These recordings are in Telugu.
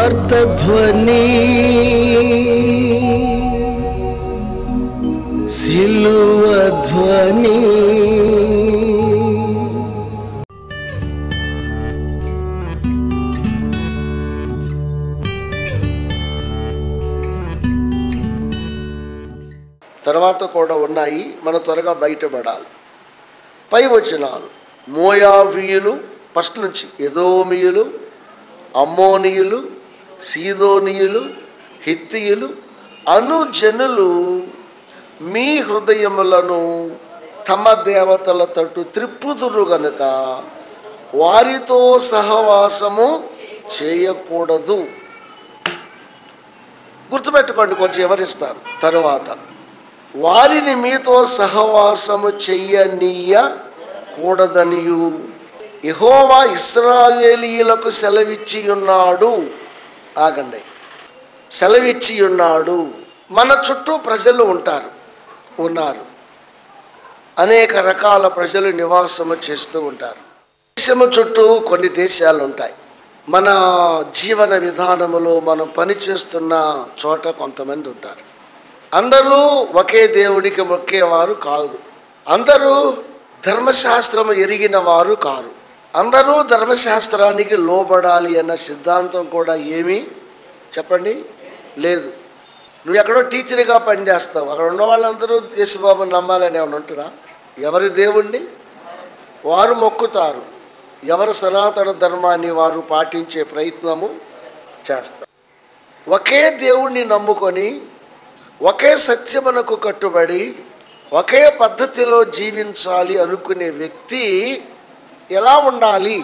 సువార్తధ్వని సిలువధ్వని తర్వాత కూడా ఉన్నాయి, మనం త్వరగా బయటపడాలి. పై వచనాలు: మోయాబీయులు, ఫస్ట్ నుంచి ఎదోమీయులు, అమ్మోనీయులు, సీదోనీయులు, హిత్తీయులు అను జనులు మీ హృదయములను తమ దేవతల తట్టు త్రిప్పుదురు గనుక వారితో సహవాసము చేయకూడదు. గుర్తుపెట్టుకోండి, కొంచెం వివరిస్తాను తరువాత. వారిని మీతో సహవాసము చెయ్యనీయకూడదనియు యెహోవా ఇశ్రాయేలీయులకు సెలవిచ్చి ఉన్నాడు. ఆగండి, సెలవిచ్చి ఉన్నాడు. మన చుట్టూ ప్రజలు ఉన్నారు. అనేక రకాల ప్రజలు నివాసము చేస్తూ ఉంటారు. దేశము చుట్టూ కొన్ని దేశాలు ఉంటాయి. మన జీవన విధానములో మనం పనిచేస్తున్న చోట కొంతమంది ఉంటారు. అందరూ ఒకే దేవుడికి మొక్కేవారు కాదు. అందరూ ధర్మశాస్త్రము ఎరిగిన వారు కారు. అందరూ ధర్మశాస్త్రానికి లోబడాలి అన్న సిద్ధాంతం కూడా ఏమీ చెప్పండి లేదు. నువ్వు ఎక్కడో టీచర్గా పనిచేస్తావు, అక్కడ ఉన్న వాళ్ళందరూ యేసుబాబుని నమ్మాలని ఏమైనా ఉంటురా? ఎవరి దేవుణ్ణి వారు మొక్కుతారు, ఎవరు సనాతన ధర్మాన్ని వారు పాటించే ప్రయత్నము చేస్తారు. ఒకే దేవుణ్ణి నమ్ముకొని ఒకే సత్యమునకు కట్టుబడి ఒకే పద్ధతిలో జీవించాలి అనుకునే వ్యక్తి ఎలా ఉండాలి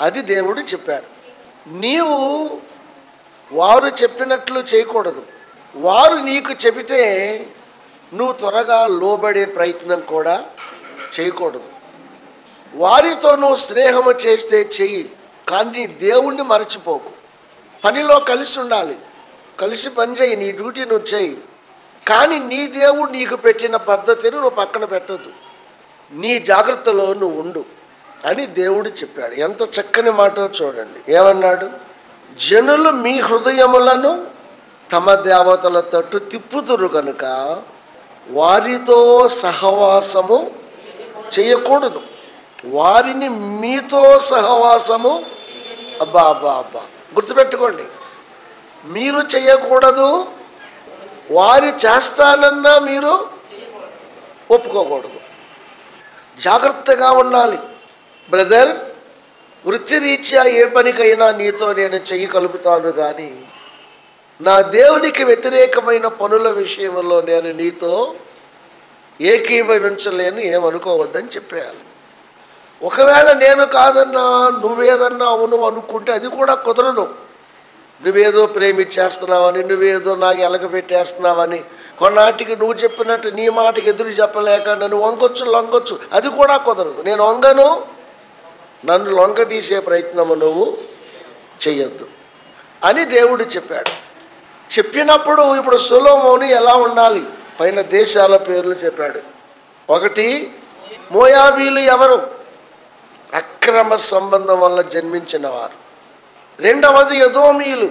అది దేవుడు చెప్పాడు. నీవు వారు చెప్పినట్లు చేయకూడదు. వారు నీకు చెబితే నువ్వు త్వరగా లోబడే ప్రయత్నం కూడా చేయకూడదు. వారితో నువ్వు స్నేహము చేస్తే చెయ్యి, కానీ దేవుణ్ణి మరచిపోకు. పనిలో కలిసి ఉండాలి, కలిసి పని చేయి, నీ డ్యూటీ నువ్వు చేయి. కానీ నీ దేవుడు నీకు పెట్టిన పద్ధతిని నువ్వు పక్కన పెట్టద్దు. నీ జాగ్రత్తలో నువ్వు ఉండు అని దేవుడు చెప్పాడు. ఎంత చక్కని మాట చూడండి. ఏమన్నాడు? జనులు మీ హృదయములను తమ దేవతల తట్టు తిప్పుదురు కనుక వారితో సహవాసము చేయకూడదు. వారిని మీతో సహవాసము అబ్బా గుర్తుపెట్టుకోండి. మీరు చేయకూడదు, వారి చేస్తానన్నా మీరు ఒప్పుకోకూడదు. జాగ్రత్తగా ఉండాలి. బ్రదర్, వృత్తిరీత్యా ఏ పనికైనా నీతో నేను చెయ్యి కలుపుతాను, కానీ నా దేవునికి వ్యతిరేకమైన పనుల విషయంలో నేను నీతో ఏకీభవించలేను, ఏమనుకోవద్దని చెప్పేయాలి. ఒకవేళ నేను కాదన్నా నువ్వేదన్నా అవును అనుకుంటే అది కూడా కుదరదు. నువ్వేదో ప్రేమించేస్తున్నావని, నువ్వేదో నాకు ఎలగబెట్టేస్తున్నావని, కొన్నాటికి నువ్వు చెప్పినట్టు నీ మాటకి ఎదురు చెప్పలేక నన్ను లొంగొచ్చు, అది కూడా కుదరదు. నేను వంగను, నన్ను లొంగ తీసే ప్రయత్నము నువ్వు చెయ్యొద్దు అని దేవుడు చెప్పాడు. చెప్పినప్పుడు ఇప్పుడు సొలొమోను ఎలా ఉండాలి? పైన దేశాల పేర్లు చెప్పాడు. 1, మోయాబీలు ఎవరు? అక్రమ సంబంధం వల్ల జన్మించిన వారు. 2వది ఎదోమీయులు.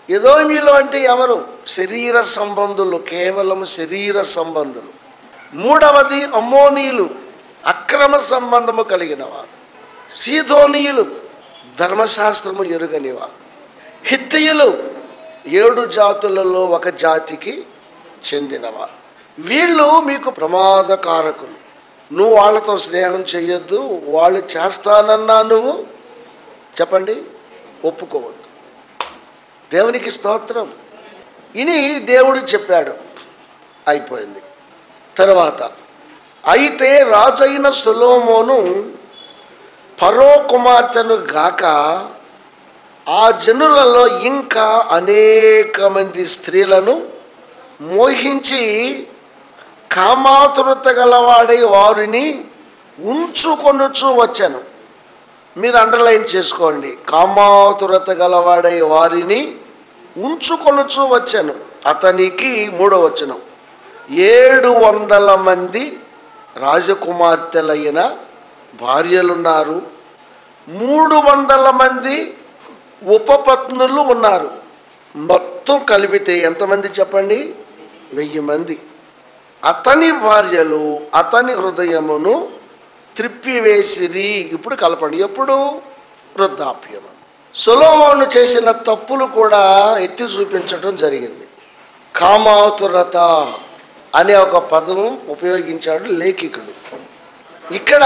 ఎదోమీయులు అంటే ఎవరు? శరీర సంబంధులు, కేవలం శరీర సంబంధులు. 3వది అమ్మోనీయులు, అక్రమ సంబంధము కలిగిన వారు. సీదోనీయులు, ధర్మశాస్త్రము ఎరుగనివారు. హిత్తీయులు 7 జాతులలో ఒక జాతికి చెందినవారు. వీళ్ళు మీకు ప్రమాదకారకులు. నువ్వు వాళ్ళతో స్నేహం చెయ్యొద్దు. వాళ్ళు చేస్తానన్నా నువ్వు చెప్పండి ఒప్పుకోవద్దు. దేవునికి స్తోత్రం. ఇని దేవుడు చెప్పాడు, అయిపోయింది. తర్వాత అయితే రాజైన సొలొమోను ఫరో కుమార్తెను గాక ఆ జనులలో ఇంకా అనేక మంది స్త్రీలను మోహించి కామాతురత గలవాడై వారిని ఉంచుకొనుచు వచ్చాను. మీరు అండర్లైన్ చేసుకోండి. కామాతురత గలవాడై వారిని ఉంచుకొనుచు వచ్చాను. అతనికి 3వ వచనం 700 మంది రాజకుమార్తెలైన భార్యలున్నారు, 300 మంది ఉపపత్నులు ఉన్నారు. మొత్తం కలిపితే ఎంతమంది చెప్పండి? 1000 మంది. అతని భార్యలు అతని హృదయమును త్రిప్పివేసిరి. ఇప్పుడు కలపండి. ఎప్పుడు? వృద్ధాప్యం. సొలొమోను చేసిన తప్పులు కూడా ఎత్తి చూపించడం జరిగింది. కామాతురత అనే ఒక పదం ఉపయోగించాడు లేఖికుడు. ఇక్కడ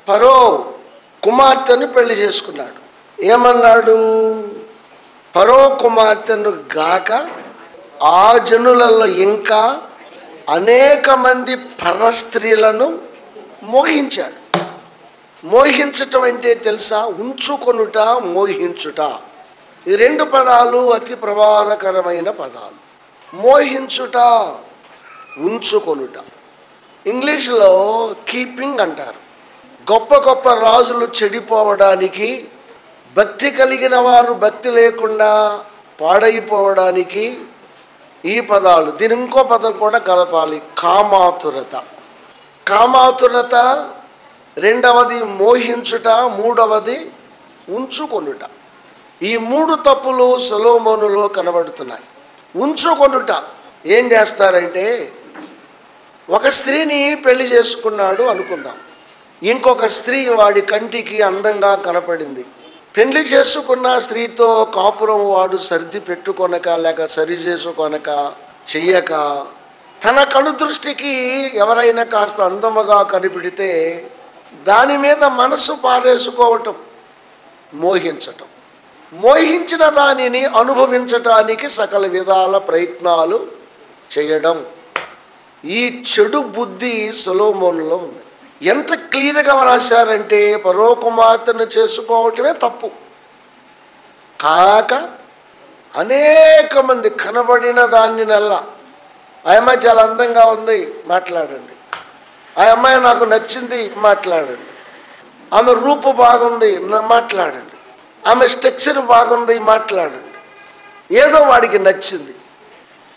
ఫరో కుమార్తెను పెళ్లి చేసుకున్నాడు. ఏమన్నాడు? ఫరో కుమార్తెను గాక ఆ జనులలో ఇంకా అనేక మంది పరస్త్రీలను మోహించాడు. మోహించటం అంటే తెలుసా? ఉంచుకొనుట, మోహించుట. ఈ 2 పదాలు అతి ప్రమాదకరమైన పదాలు. మోహించుట, ఉంచుకొనుట. ఇంగ్లీష్లో కీపింగ్ అంటారు. గొప్ప గొప్ప రాజులు చెడిపోవడానికి, భక్తి కలిగిన వారు భక్తి లేకుండా పాడైపోవడానికి ఈ పదాలు. దీని ఇంకో పదం కూడా కలపాలి, కామాతురత. కామాతురత, రెండవది మోహించుట, మూడవది ఉంచుకొనుట. ఈ 3 తప్పులు సొలొమోనులో కనబడుతున్నాయి. ఉంచుకొనుట ఏం చేస్తారంటే, ఒక స్త్రీని పెళ్లి చేసుకున్నాడు అనుకుందాం. ఇంకొక స్త్రీ వాడి కంటికి అందంగా కనపడింది. పెళ్లి చేసుకున్న స్త్రీతో కాపురం వాడు సర్ది పెట్టుకొనక, లేక సరి చేసుకొనక, చెయ్యక, తన కను దృష్టికి ఎవరైనా కాస్త అందముగా కనిపెడితే దాని మీద మనసు పారేసుకోవటం, మోహించటం. మోహించిన దానిని అనుభవించటానికి సకల విధాల ప్రయత్నాలు చేయడం. ఈ చెడు బుద్ధి సొలొమోనులో ఉంది. ఎంత క్లియర్గా రాశారంటే, ఫరో కుమార్తెను చేసుకోవటమే తప్పు కాక అనేక మంది కనబడిన దాన్ని నెల్లా, ఆ అమ్మాయి చాలా అందంగా ఉంది, మాట్లాడండి. ఆ అమ్మాయి నాకు నచ్చింది, మాట్లాడండి. ఆమె రూపు బాగుంది, మాట్లాడండి. ఆమె స్ట్రక్చర్ బాగుంది, మాట్లాడండి. ఏదో వాడికి నచ్చింది.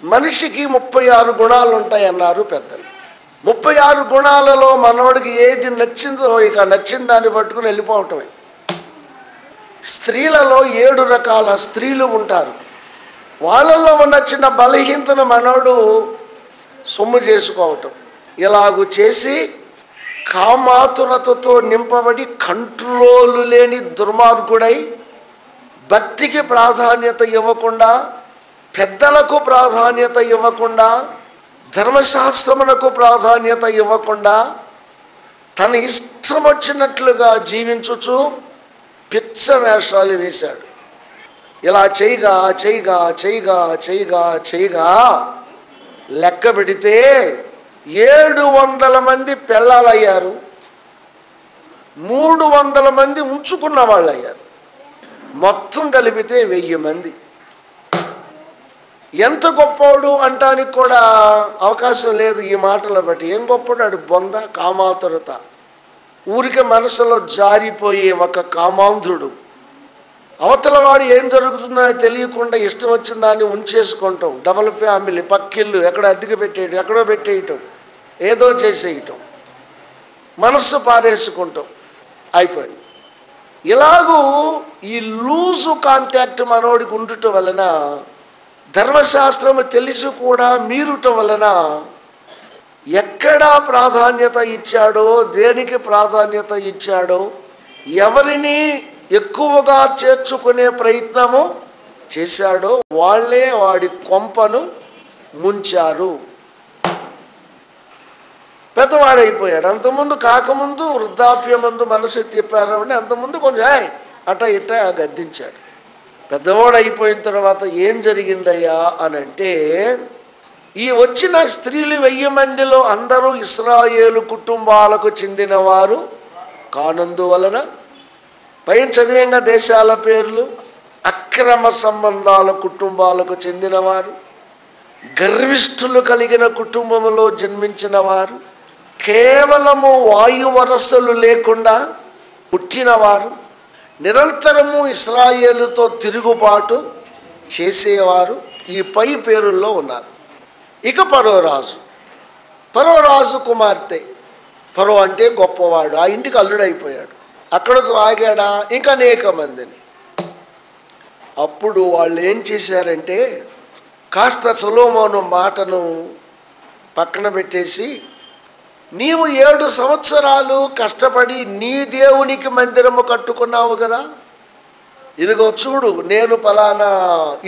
మనిషికి 36 గుణాలు ఉంటాయన్నారు పెద్దలు. 36 గుణాలలో మనోడికి ఏది నచ్చిందో ఇక నచ్చిన దాన్ని పట్టుకుని వెళ్ళిపోవటమే. స్త్రీలలో 7 రకాల స్త్రీలు ఉంటారు. వాళ్ళల్లో నచ్చిన బలహీనతను మనోడు సొమ్ము చేసుకోవటం. ఇలాగూ చేసి కామాతురతతో నింపబడి కంట్రోలు లేని దుర్మార్గుడై, భక్తికి ప్రాధాన్యత ఇవ్వకుండా, పెద్దలకు ప్రాధాన్యత ఇవ్వకుండా, ధర్మశాస్త్రమునకు ప్రాధాన్యత ఇవ్వకుండా, తన ఇష్టం వచ్చినట్లుగా జీవించుచు పిచ్చ వేషాలు వేశాడు. ఇలా చేయగా చేయగా చేయగా చేయగా చేయగా లెక్క పెడితే 700 మంది పెళ్ళాలయ్యారు, 300 మంది ఉంచుకున్న వాళ్ళు అయ్యారు. మొత్తం కలిపితే 1000 మంది. ఎంత గొప్పోడు అంటానికి కూడా అవకాశం లేదు ఈ మాటలు బట్టి. ఏం గొప్పడు? అడు బొంద, కామాతురత. ఊరికే మనసులో జారిపోయే ఒక కామాంధుడు. అవతల వాడు ఏం జరుగుతుందో తెలియకుండా ఇష్టం వచ్చిన దాన్ని ఉంచేసుకుంటాం. డబల్ ఫ్యామిలీ, పక్కిళ్ళు, ఎక్కడ అద్దెకి పెట్టేయటం, ఎక్కడో పెట్టేయటం, ఏదో చేసేయటం, మనస్సు పారేసుకుంటాం. అయిపోయింది. ఇలాగూ ఈ లూజు కాంటాక్ట్ మనోడికి ఉండటం వలన, ధర్మశాస్త్రము తెలిసి కూడా మీరుట వలన ఎక్కడా ప్రాధాన్యత ఇచ్చాడో, దేనికి ప్రాధాన్యత ఇచ్చాడో, ఎవరిని ఎక్కువగా చేర్చుకునే ప్రయత్నము చేశాడో వాళ్ళే వాడి కొంపను ముంచారు. పెద్దవాడైపోయాడు. అంతకుముందు కాకముందు వృద్ధాప్యమందు మనసు తిప్పారని అంతకుముందు కొంచెం అట ఇట గద్దించాడు. పెద్దవాడు అయిపోయిన తర్వాత ఏం జరిగిందయ్యా అని అంటే, ఈ వచ్చిన స్త్రీలు 1000 మందిలో అందరూ ఇశ్రాయేలు కుటుంబాలకు చెందినవారు కానందువలన, పైన చదివేంగా దేశాల పేర్లు, అక్రమ సంబంధాల కుటుంబాలకు చెందినవారు, గర్విష్ఠులు కలిగిన కుటుంబంలో జన్మించిన వారు, కేవలము వాయువరసలు లేకుండా పుట్టినవారు, నిరంతరము ఇశ్రాయేలుతో తిరుగుబాటు చేసేవారు ఈ పై పేరుల్లో ఉన్నారు. ఇక ఫరో రాజు కుమార్తె. ఫరో అంటే గొప్పవాడు, ఆ ఇంటికి అల్లుడైపోయాడు. అక్కడతో ఆగాడా? ఇంకా అనేక మందిని. అప్పుడు వాళ్ళు ఏం చేశారంటే కాస్త సొలొమోను మాటను పక్కన పెట్టేసి, నీవు 7 సంవత్సరాలు కష్టపడి నీ దేవునికి మందిరము కట్టుకున్నావు కదా, ఇదిగో చూడు, నేను ఫలానా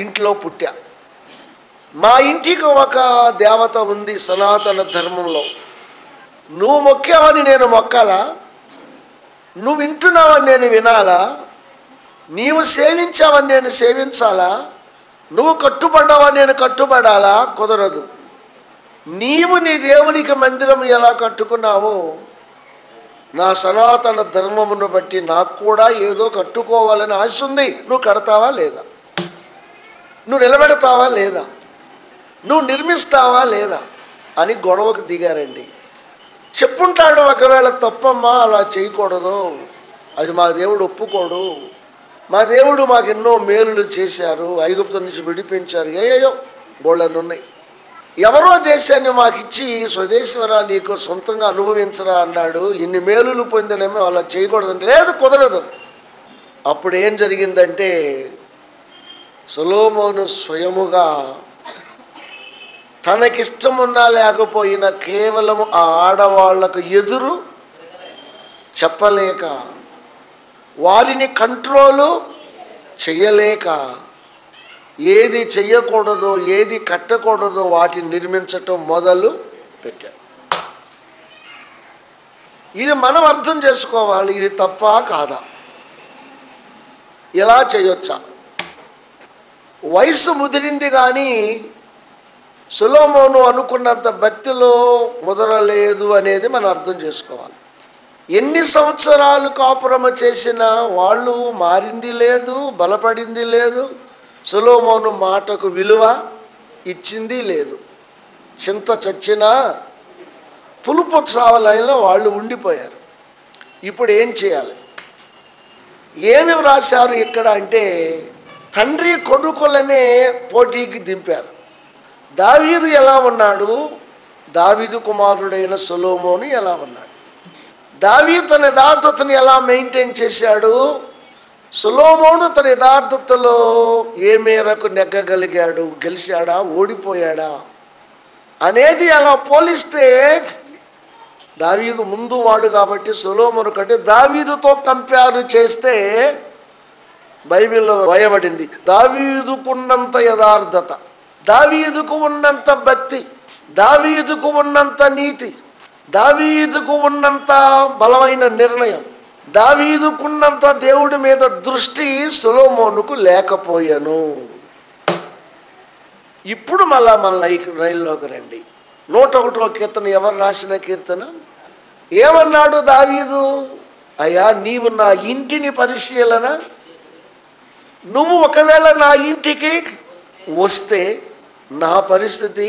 ఇంట్లో పుట్టా, మా ఇంటికి ఒక దేవత ఉంది సనాతన ధర్మంలో, నువ్వు మొక్కావని నేను మొక్కాలా, నువ్వు వింటున్నావని నేను వినాలా, నీవు సేవించావని నేను సేవించాలా, నువ్వు కట్టుబడ్డావని నేను కట్టుబడాలా? కుదరదు. నీవు నీ దేవునికి మందిరం ఎలా కట్టుకున్నావో నా సనాతన ధర్మమును బట్టి నాకు కూడా ఏదో కట్టుకోవాలని ఆశ ఉంది. నువ్వు కడతావా లేదా, నువ్వు నిలబెడతావా లేదా, నువ్వు నిర్మిస్తావా లేదా అని గొడవకు దిగారండి. చెప్పుంటాడు ఒకవేళ, తప్పమ్మా అలా చేయకూడదు, అది మా దేవుడు ఒప్పుకోడు, మా దేవుడు మాకు ఎన్నో మేలులు చేశారు, ఐగుప్తు నుంచి విడిపించారు, ఏయో బోళ్ళని ఉన్నాయి, ఎవరో దేశాన్ని మాకు ఇచ్చి స్వదేశవరా నీకు సొంతంగా అనుభవించరా అన్నాడు, ఇన్ని మేలులు పొందినేమో అలా చేయకూడదంటే, లేదు కుదరదు. అప్పుడు ఏం జరిగిందంటే సొలొమోను స్వయముగా తనకిష్టమున్నా లేకపోయినా కేవలం ఆ ఆడవాళ్లకు ఎదురు చెప్పలేక, వారిని కంట్రోలు చెయ్యలేక, ఏది చెయ్యకూడదో ఏది కట్టకూడదో వాటిని నిర్మించటం మొదలు పెట్టాడు. ఇది మనం అర్థం చేసుకోవాలి, ఇది తప్ప కాదా, ఎలా చేయొచ్చా? వయసు ముదిరింది కానీ సొలొమోను అనుకున్నంత భక్తిలో ముదరలేదు అనేది మనం అర్థం చేసుకోవాలి. ఎన్ని సంవత్సరాలు కాపురము చేసినా వాళ్ళు మారింది లేదు, బలపడింది లేదు, సొలొమోను మాటకు విలువ ఇచ్చింది లేదు. చింత చచ్చినా పులుపు చావలైనా వాళ్ళు ఉండిపోయారు. ఇప్పుడు ఏం చేయాలి? ఏమి వ్రాశారు ఇక్కడ అంటే, తండ్రి కొడుకులనే పోటీకి దింపారు. దావీదు ఎలా ఉన్నాడు, దావీదు కుమారుడైన సొలొమోను ఎలా ఉన్నాడు, దావీదు తన యథార్థతను ఎలా మెయింటైన్ చేశాడు, సొలొమోను తన యథార్థతలో ఏ మేరకు నెగ్గగలిగాడు, గెలిచాడా ఓడిపోయాడా అనేది అలా పోలిస్తే, దావీదు ముందు వాడు కాబట్టి సొలొమోను కంటే దావీదుతో కంపేర్ చేస్తే బైబిల్లో రాయబడింది, దావీదుకున్నంత యథార్థత, దావీదుకు ఉన్నంత భక్తి, దావీదుకు ఉన్నంత నీతి, దావీదుకు ఉన్నంత బలమైన నిర్ణయం, దావీదుకున్నంత దేవుడి మీద దృష్టి సొలొమోనుకు లేకపోయాను. ఇప్పుడు మళ్ళా మన రైల్లోకి రండి. 101వ కీర్తన ఎవరు రాసిన కీర్తన? ఏమన్నాడు దావీదు? అయ్యా, నీవు నా ఇంటిని పరిశీలన, నువ్వు ఒకవేళ నా ఇంటికి వస్తే నా పరిస్థితి,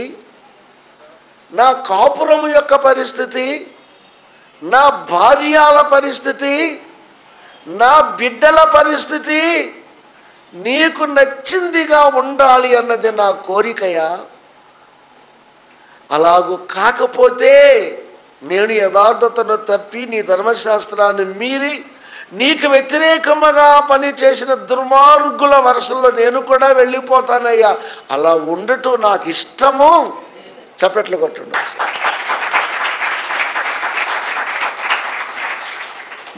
నా కాపురం యొక్క పరిస్థితి, నా భార్యల పరిస్థితి, నా బిడ్డల పరిస్థితి నీకు నచ్చిందిగా ఉండాలి అన్నది నా కోరికయా? అలాగూ కాకపోతే నేను యథార్థతను తప్పి నీ ధర్మశాస్త్రాన్ని మీరి నీకు వ్యతిరేకముగా పనిచేసిన దుర్మార్గుల వరుసల్లో నేను కూడా వెళ్ళిపోతానయ్యా, అలా ఉండటం నాకు ఇష్టము. చప్పట్లు కొట్టండి.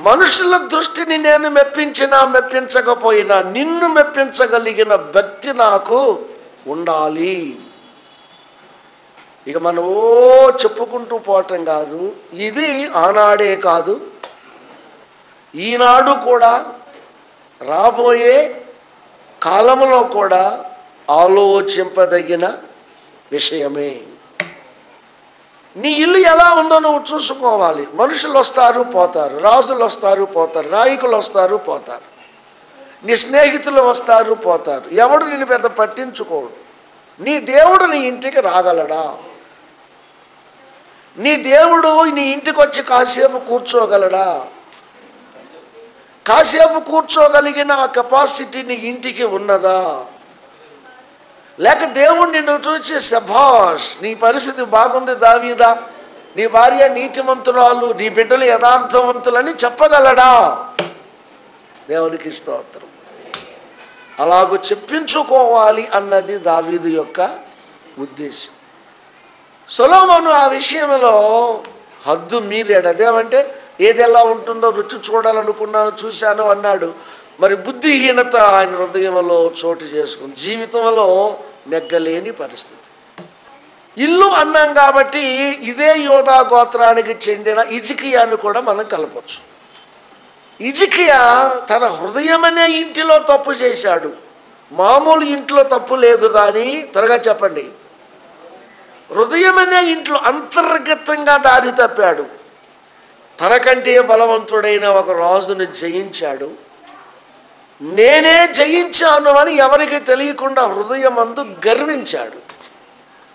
మనుషుల దృష్టిని నేను మెప్పించినా మెప్పించకపోయినా నిన్ను మెప్పించగలిగిన భక్తి నాకు ఉండాలి. ఇక మనం చెప్పుకుంటూ పోవటం కాదు, ఇది ఆనాడే కాదు, ఈనాడు కూడా రాబోయే కాలంలో కూడా ఆలోచింపదగిన విషయమే. నీ ఇల్లు ఎలా ఉందో నువ్వు చూసుకోవాలి. మనుషులు వస్తారు పోతారు, రాజులు వస్తారు పోతారు, నాయకులు వస్తారు పోతారు, నీ స్నేహితులు వస్తారు పోతారు, ఎవడు నిన్ను పెద్ద పట్టించుకోడు. నీ దేవుడు నీ ఇంటికి రాగలడా? నీ దేవుడు నీ ఇంటికి వచ్చి కాసేపు కూర్చోగలడా? కాసేపు కూర్చోగలిగిన ఆ కెపాసిటీ నీ ఇంటికి ఉన్నదా? లేక దేవుడు నిన్ను చూసి శభాష్, నీ పరిస్థితి బాగుంది దావీదా, నీ భార్య నీతిమంతురాలు, నీ బిడ్డలు యథార్థవంతులని చెప్పగలడా? దేవునికి స్తోత్రం. అలాగూ చెప్పించుకోవాలి అన్నది దావీదు యొక్క ఉద్దేశం. సొలొమోను ఆ విషయంలో హద్దు మీరాడు. అదేమంటే ఏది ఎలా ఉంటుందో రుచి చూడాలనుకున్నాను, చూశాను అన్నాడు. మరి బుద్ధిహీనత ఆయన హృదయంలో చోటు చేసుకుంది. జీవితంలో నెగ్గలేని పరిస్థితి. ఇల్లు అన్నాం కాబట్టి ఇదే యోధా గోత్రానికి చెందిన హిజ్కియాను కూడా మనం కలపచ్చు. హిజ్కియా తన హృదయమనే ఇంటిలో తప్పు చేశాడు. మామూలు ఇంట్లో తప్పు లేదు, కానీ త్వరగా చెప్పండి, హృదయమనే ఇంట్లో అంతర్గతంగా దారి తప్పాడు. తనకంటే బలవంతుడైన ఒక రాజును జయించాడు. నేనే జయించాను అని ఎవరికి తెలియకుండా హృదయమందు గర్వించాడు.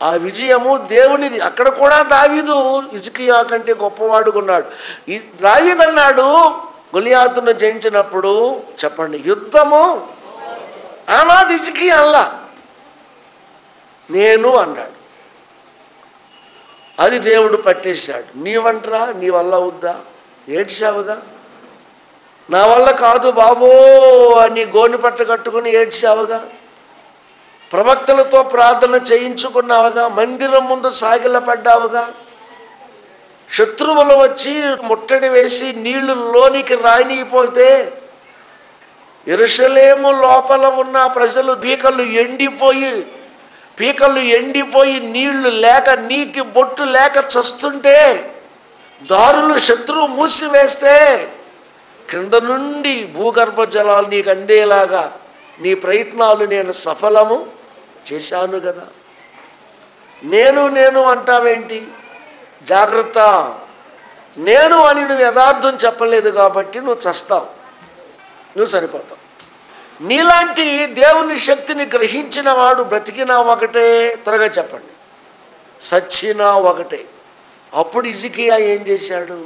ఆ విజయము దేవునిది. అక్కడ కూడా దావీదు హిజ్కియా కంటే గొప్పవాడుకున్నాడు. దావీదు అన్నాడు గొలియాతును జయించినప్పుడు, చెప్పండి, యుద్ధము ఆనాడు హిజ్కియా అల్లా, నేను అన్నాడు. అది దేవుడు పట్టేశాడు. నీవంటరా, నీ వల్ల అవుద్దా? ఏడ్చావుగా, నా వల్ల కాదు బాబో అని గోని పట్ట కట్టుకుని ఏడ్చావుగా, ప్రవక్తలతో ప్రార్థన చేయించుకున్నావుగా, మందిరం ముందు సాగిలపడ్డావుగా, శత్రువులు వచ్చి ముట్టడి వేసి నీళ్లు లోనికి రానిపోతే యెరూషలేము లోపల ఉన్న ప్రజలు పీకలు ఎండిపోయి నీళ్లు లేక, నీటి బొట్టు లేక చస్తుంటే, దారులు శత్రువు మూసివేస్తే క్రింద నుండి భూగర్భ జలాలు నీకు అందేలాగా నీ ప్రయత్నాలు నేను సఫలము చేశాను కదా. నేను అంటావేంటి? జాగ్రత్త. నేను అని నువ్వు యథార్థం చెప్పలేదు కాబట్టి నువ్వు చస్తావు, నువ్వు సరిపోతావు. నీలాంటి దేవుని శక్తిని గ్రహించిన వాడు బ్రతికినా ఒకటే, త్వరగా చెప్పండి, సచ్చినా ఒకటే. అప్పుడు హిజ్కియా ఏం చేశాడు?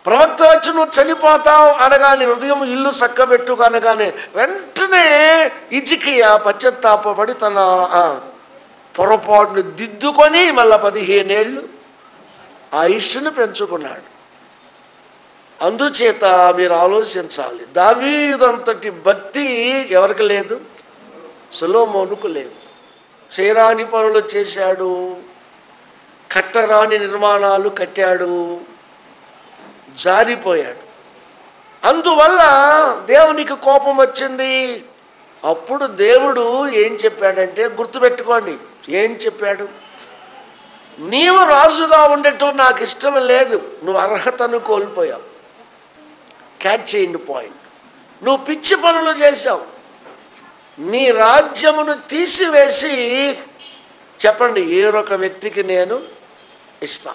ప్రవక్త వచ్చి నువ్వు చనిపోతావు అనగానే, హృదయం ఇల్లు చక్కబెట్టు అనగానే వెంటనే హిజ్కియా పశ్చాత్తాపడి తన పొరపాటును దిద్దుకొని మళ్ళా 15 ఏళ్ళు ఆయుష్ను పెంచుకున్నాడు. అందుచేత మీరు ఆలోచించాలి, దావీదంతటి భక్తి ఎవరికి లేదు? సొలొమోనుకు లేదు. చేయరాని పనులు చేశాడు, కట్టరాని నిర్మాణాలు కట్టాడు, జారిపోయాడు. అందువల్ల దేవునికి కోపం వచ్చింది. అప్పుడు దేవుడు ఏం చెప్పాడంటే, గుర్తుపెట్టుకోండి, ఏం చెప్పాడు? నీవు రాజుగా ఉండటం నాకు ఇష్టం లేదు, నువ్వు అర్హతను కోల్పోయావు. క్యాచ్ చేయండి పాయింట్. నువ్వు పిచ్చి పనులు చేశావు. నీ రాజ్యమును తీసివేసి, చెప్పండి, ఏరొక వ్యక్తికి నేను ఇస్తా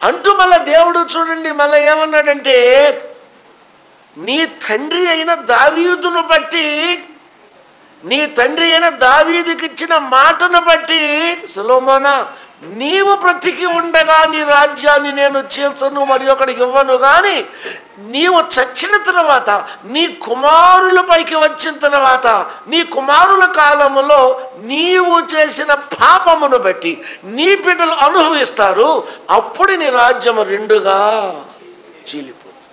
అంటూ మళ్ళీ దేవుడు చూడండి మళ్ళీ ఏమన్నాడంటే, నీ తండ్రి అయిన దావీదును బట్టి, నీ తండ్రి అయిన దావీదుకి ఇచ్చిన మాటను బట్టి, సొలొమోనా, నీవు బ్రతికి ఉండగా నీ రాజ్యాన్ని నేను చేర్చను, మరి ఒకడికి ఇవ్వను. కానీ నీవు చచ్చిన తర్వాత, నీ కుమారుల పైకి వచ్చిన తర్వాత, నీ కుమారుల కాలములో నీవు చేసిన పాపమును బట్టి నీ బిడ్డలు అనుభవిస్తారు. అప్పుడు నీ రాజ్యము 2గా చీలిపోతుంది.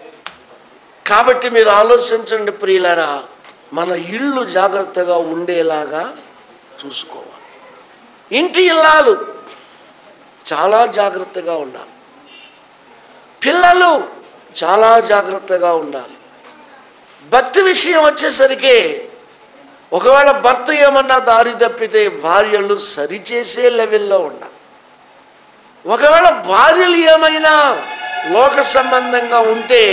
కాబట్టి మీరు ఆలోచించండి ప్రియులారా, మన ఇల్లు జాగ్రత్తగా ఉండేలాగా చూసుకోవాలి. ఇంటి ఇల్లాలు చాలా జాగ్రత్తగా ఉండాలి. పిల్లలు చాలా జాగ్రత్తగా ఉండాలి. భక్తి విషయం వచ్చేసరికి, ఒకవేళ భర్త ఏమన్నా దారి తప్పితే భార్యలు సరిచేసే లెవెల్లో ఉండాలి. ఒకవేళ భార్యలు ఏమైనా లోక సంబంధంగా ఉంటే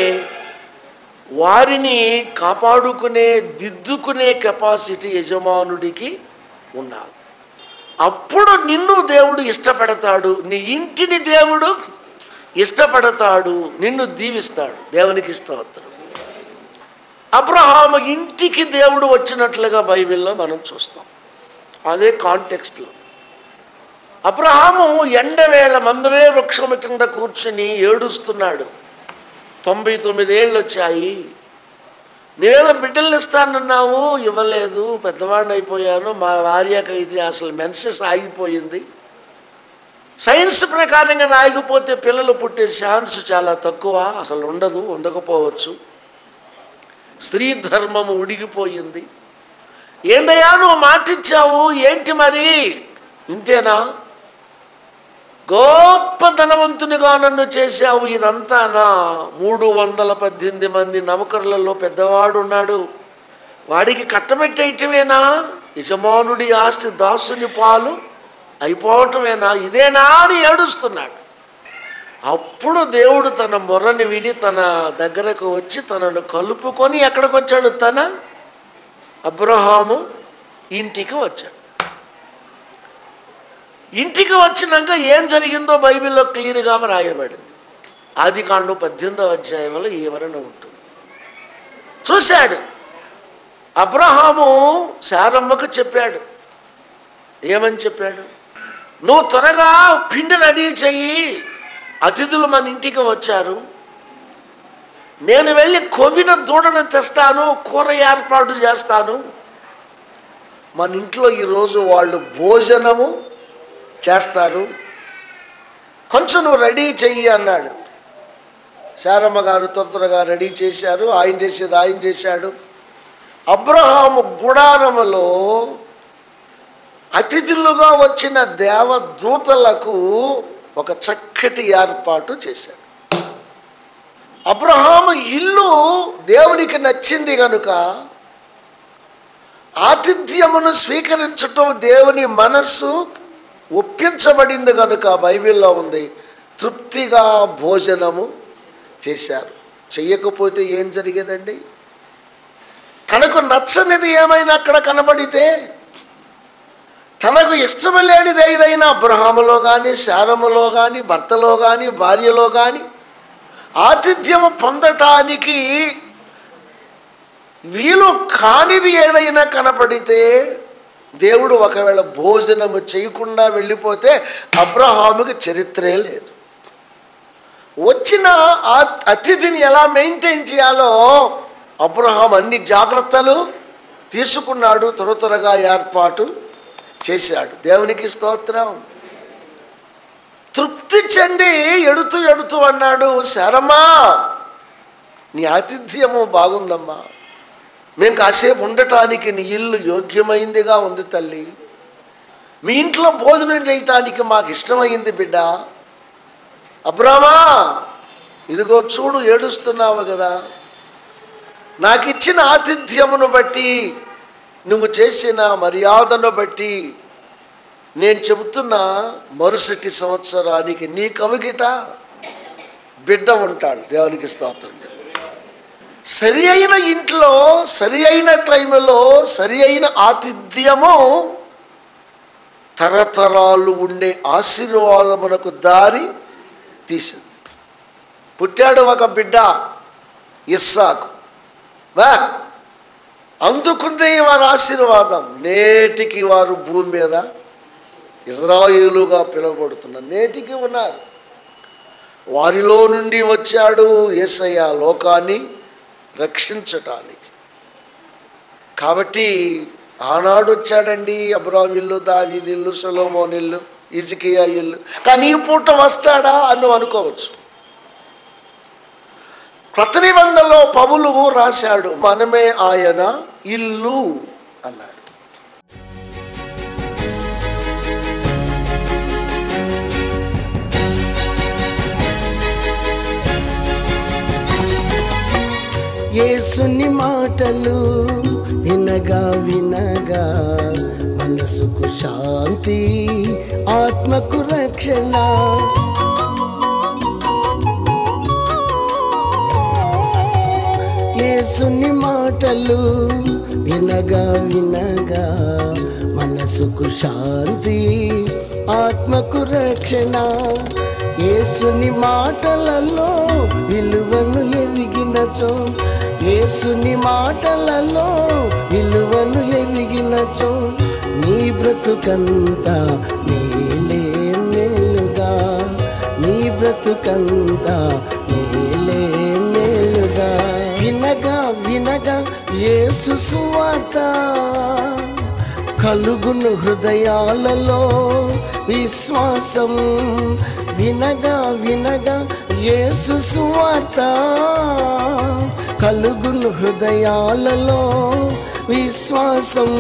వారిని కాపాడుకునే, దిద్దుకునే కెపాసిటీ యజమానుడికి ఉండాలి. అప్పుడు నిన్ను దేవుడు ఇష్టపడతాడు, నీ ఇంటిని దేవుడు ఇష్టపడతాడు, నిన్ను దీవిస్తాడు. దేవునికి స్తోత్రం. అబ్రహాము ఇంటికి దేవుడు వచ్చినట్లుగా బైబిల్లో మనం చూస్తాం. అదే కాంటెక్స్ట్లో అబ్రహాము ఎండవేళ మందరే వృక్షము కింద కూర్చుని ఏడుస్తున్నాడు. 99 ఏళ్ళు వచ్చాయి, నేనేదో బిడ్డలు ఇస్తానన్నావు, ఇవ్వలేదు, పెద్దవాడిని అయిపోయాను, మా భార్యకైతే అసలు మెన్సెస్ ఆగిపోయింది. సైన్స్ ప్రకారంగా ఆగిపోతే పిల్లలు పుట్టే ఛాన్స్ చాలా తక్కువ, అసలు ఉండకపోవచ్చు. స్త్రీ ధర్మము ఉడిగిపోయింది. ఏందయ్యా నువ్వు మాటిచ్చావు, ఏంటి మరి ఇంతేనా? గొప్ప ధనవంతునిగా నన్ను చేశావు, ఇదంతానా? 318 మంది నౌకరులలో పెద్దవాడు ఉన్నాడు, వాడికి కట్టబెట్టేయటమేనా? యజమానుడి ఆస్తి దాసుని పాలు అయిపోవటమేనా? ఇదేనా అని ఏడుస్తున్నాడు. అప్పుడు దేవుడు తన మొర్రని విని తన దగ్గరకు వచ్చి తనను కలుపుకొని ఎక్కడికి వచ్చాడు? తన అబ్రహాము ఇంటికి వచ్చాడు. ఇంటికి వచ్చినాక ఏం జరిగిందో బైబిల్లో క్లియర్గా రాయబడింది. ఆదికాండం 18వ అధ్యాయంలో ఈ వివరణ ఉంటుంది. చూశాడు అబ్రహాము శారమ్మకు చెప్పాడు. ఏమని చెప్పాడు? నువ్వు త్వరగా పిండి రెడీ చెయ్యి, అతిథులు మన ఇంటికి వచ్చారు, నేను వెళ్ళి కొవ్విన దూడను తెస్తాను, కూర ఏర్పాటు చేస్తాను, మన ఇంట్లో ఈరోజు వాళ్ళు భోజనము చేస్తారు, కొంచెం నువ్వు రెడీ చెయ్యి అన్నాడు. శారమ్మ గారు త్వరగా రెడీ చేశారు. ఆయన చేసేది ఆయన చేశాడు. అబ్రహాము గుడారములో అతిథులుగా వచ్చిన దేవదూతలకు ఒక చక్కటి ఏర్పాటు చేశాడు. అబ్రహాము ఇల్లు దేవునికి నచ్చింది కనుక ఆతిథ్యమును స్వీకరించటం దేవుని మనస్సు ఒప్పించబడింది కనుక బైబిల్లో ఉంది, తృప్తిగా భోజనము చేశారు. చెయ్యకపోతే ఏం జరిగేదండి? తనకు నచ్చనిది ఏమైనా అక్కడ కనబడితే, తనకు ఇష్టం లేనిది ఏదైనా అబ్రహాములో కానీ, శారములో కానీ, భర్తలో కానీ, భార్యలో కానీ ఆతిథ్యము పొందటానికి వీలు కానిది ఏదైనా కనపడితే, దేవుడు ఒకవేళ భోజనము చేయకుండా వెళ్ళిపోతే అబ్రహాముకి చరిత్రే లేదు. వచ్చిన అతిథిని ఎలా మెయింటైన్ చేయాలో అబ్రహాం అన్ని జాగ్రత్తలు తీసుకున్నాడు, త్వరగా ఏర్పాటు చేశాడు. దేవునికి స్తోత్రం. తృప్తి చెంది ఎడుతూ అన్నాడు, శారమ్మా నీ ఆతిథ్యము బాగుందమ్మా, మేము కాసేపు ఉండటానికి నీ ఇల్లు యోగ్యమైందిగా ఉంది తల్లి, మీ ఇంట్లో భోజనం చేయటానికి మాకు ఇష్టమైంది బిడ్డ. అబ్రామా ఇదిగో చూడు, ఏడుస్తున్నావు కదా, నాకు ఇచ్చిన ఆతిథ్యమును బట్టి, నువ్వు చేసిన మర్యాదను బట్టి నేను చెబుతున్నా, మరుసటి సంవత్సరానికి నీ కవిగిట బిడ్డ ఉంటాడు. దేవునికి స్తోత్రం. సరి అయిన ఇంట్లో సరి అయిన టైంలో సరి అయిన ఆతిథ్యము తరతరాలు ఉండే ఆశీర్వాదమునకు దారి తీసింది. పుట్టాడు ఒక బిడ్డ ఇస్సాకు. అందుకుందే వారి ఆశీర్వాదం. నేటికి వారు భూమి మీద ఇజ్రాయేలుగా పిలువబడుతున్నారు, నేటికి ఉన్నారు. వారిలో నుండి వచ్చాడు యేసయ్య లోకాన్ని రక్షించటానికి. కాబట్టి ఆనాడు వచ్చాడండి అబ్రాహాం ఇల్లు, దావీదు ఇల్లు, సొలొమోను ఇల్లు, హిజ్కియా ఇల్లు. కానీ ఈ పూట వస్తాడా అని అనుకోవచ్చు. క్రొత్త నిబంధనలో పౌలు రాశాడు, మనమే ఆయన ఇల్లు అన్నాడు. యేసుని మాటలు వినగా వినగా మనసుకు శాంతి, ఆత్మకు రక్షణ. యేసుని మాటలు వినగా వినగా మనసుకు శాంతి, ఆత్మకు రక్షణ. యేసుని మాటలలో విలువను ఎరిగినచో, యేసుని మాటలలో విలువను ఎరిగినచో నీ బ్రతుకంతా మేలే మేలుగా, నీ బ్రతుకంతా మేలే మేలుగా. వినగా వినగా యేసు సువార్త కలుగును హృదయాలలో విశ్వాసం. వినగా వినగా యేసు సువార్త కలుగును హృదయాలలో విశ్వాసం.